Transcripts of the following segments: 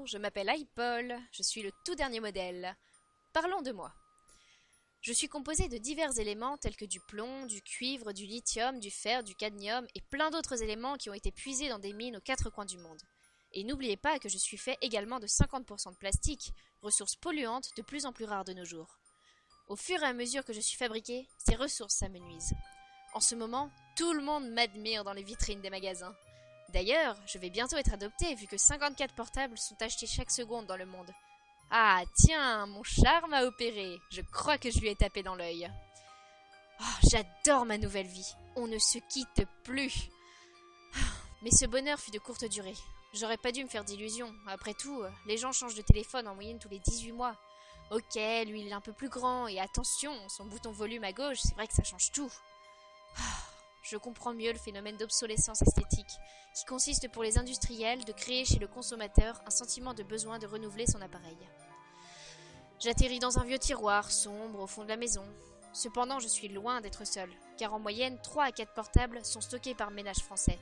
je m'appelle iPaul, je suis le tout dernier modèle. Parlons de moi. Je suis composé de divers éléments tels que du plomb, du cuivre, du lithium, du fer, du cadmium et plein d'autres éléments qui ont été puisés dans des mines aux quatre coins du monde. Et n'oubliez pas que je suis fait également de 50% de plastique, ressource polluante de plus en plus rare de nos jours. Au fur et à mesure que je suis fabriqué, ces ressources s'amenuisent. En ce moment, tout le monde m'admire dans les vitrines des magasins. D'ailleurs, je vais bientôt être adopté vu que 54 portables sont achetés chaque seconde dans le monde. Ah tiens, mon charme a opéré. Je crois que je lui ai tapé dans l'œil. Oh, j'adore ma nouvelle vie. On ne se quitte plus. Mais ce bonheur fut de courte durée. J'aurais pas dû me faire d'illusions. Après tout, les gens changent de téléphone en moyenne tous les 18 mois. Ok, lui il est un peu plus grand et attention, son bouton volume à gauche, c'est vrai que ça change tout. Je comprends mieux le phénomène d'obsolescence esthétique, qui consiste pour les industriels de créer chez le consommateur un sentiment de besoin de renouveler son appareil. J'atterris dans un vieux tiroir sombre au fond de la maison. Cependant, je suis loin d'être seul, car en moyenne, 3 à 4 portables sont stockés par ménage français.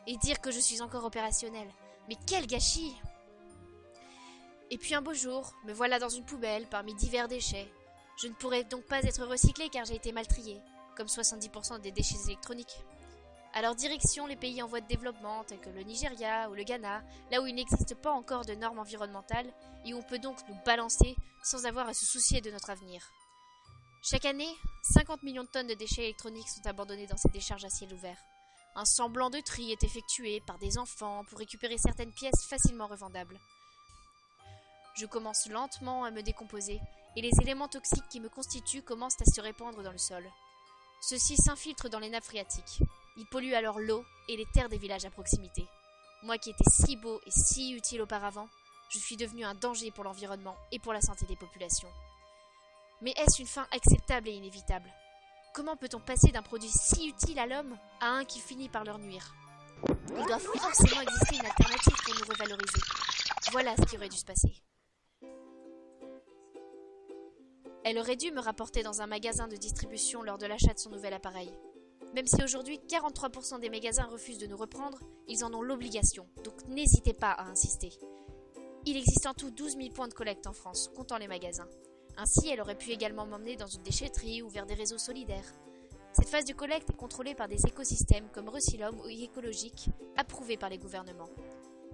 Et dire que je suis encore opérationnel, mais quel gâchis! Et puis un beau jour, me voilà dans une poubelle parmi divers déchets. Je ne pourrais donc pas être recyclé car j'ai été mal trié, comme 70% des déchets électroniques. Alors direction les pays en voie de développement tels que le Nigeria ou le Ghana, là où il n'existe pas encore de normes environnementales et où on peut donc nous balancer sans avoir à se soucier de notre avenir. Chaque année, 50 millions de tonnes de déchets électroniques sont abandonnés dans ces décharges à ciel ouvert. Un semblant de tri est effectué par des enfants pour récupérer certaines pièces facilement revendables. Je commence lentement à me décomposer et les éléments toxiques qui me constituent commencent à se répandre dans le sol. Ceux-ci s'infiltrent dans les nappes phréatiques. Ils polluent alors l'eau et les terres des villages à proximité. Moi qui étais si beau et si utile auparavant, je suis devenu un danger pour l'environnement et pour la santé des populations. Mais est-ce une fin acceptable et inévitable? Comment peut-on passer d'un produit si utile à l'homme à un qui finit par leur nuire? Il doit forcément exister une alternative pour nous revaloriser. Voilà ce qui aurait dû se passer. Elle aurait dû me rapporter dans un magasin de distribution lors de l'achat de son nouvel appareil. Même si aujourd'hui 43% des magasins refusent de nous reprendre, ils en ont l'obligation, donc n'hésitez pas à insister. Il existe en tout 12 000 points de collecte en France, comptant les magasins. Ainsi, elle aurait pu également m'emmener dans une déchetterie ou vers des réseaux solidaires. Cette phase de collecte est contrôlée par des écosystèmes comme Recilom ou Écologique, approuvés par les gouvernements.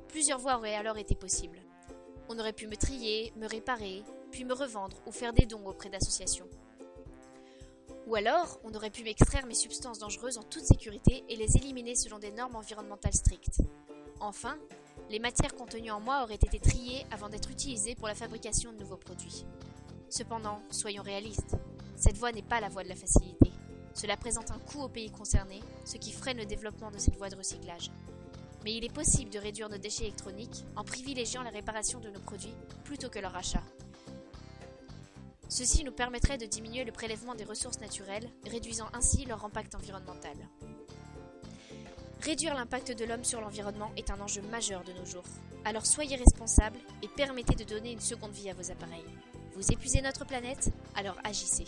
Plusieurs voies auraient alors été possibles. On aurait pu me trier, me réparer, puis me revendre ou faire des dons auprès d'associations. Ou alors, on aurait pu m'extraire mes substances dangereuses en toute sécurité et les éliminer selon des normes environnementales strictes. Enfin, les matières contenues en moi auraient été triées avant d'être utilisées pour la fabrication de nouveaux produits. Cependant, soyons réalistes, cette voie n'est pas la voie de la facilité. Cela présente un coût aux pays concernés, ce qui freine le développement de cette voie de recyclage. Mais il est possible de réduire nos déchets électroniques en privilégiant la réparation de nos produits plutôt que leur achat. Ceci nous permettrait de diminuer le prélèvement des ressources naturelles, réduisant ainsi leur impact environnemental. Réduire l'impact de l'homme sur l'environnement est un enjeu majeur de nos jours. Alors soyez responsables et permettez de donner une seconde vie à vos appareils. Vous épuisez notre planète, alors agissez.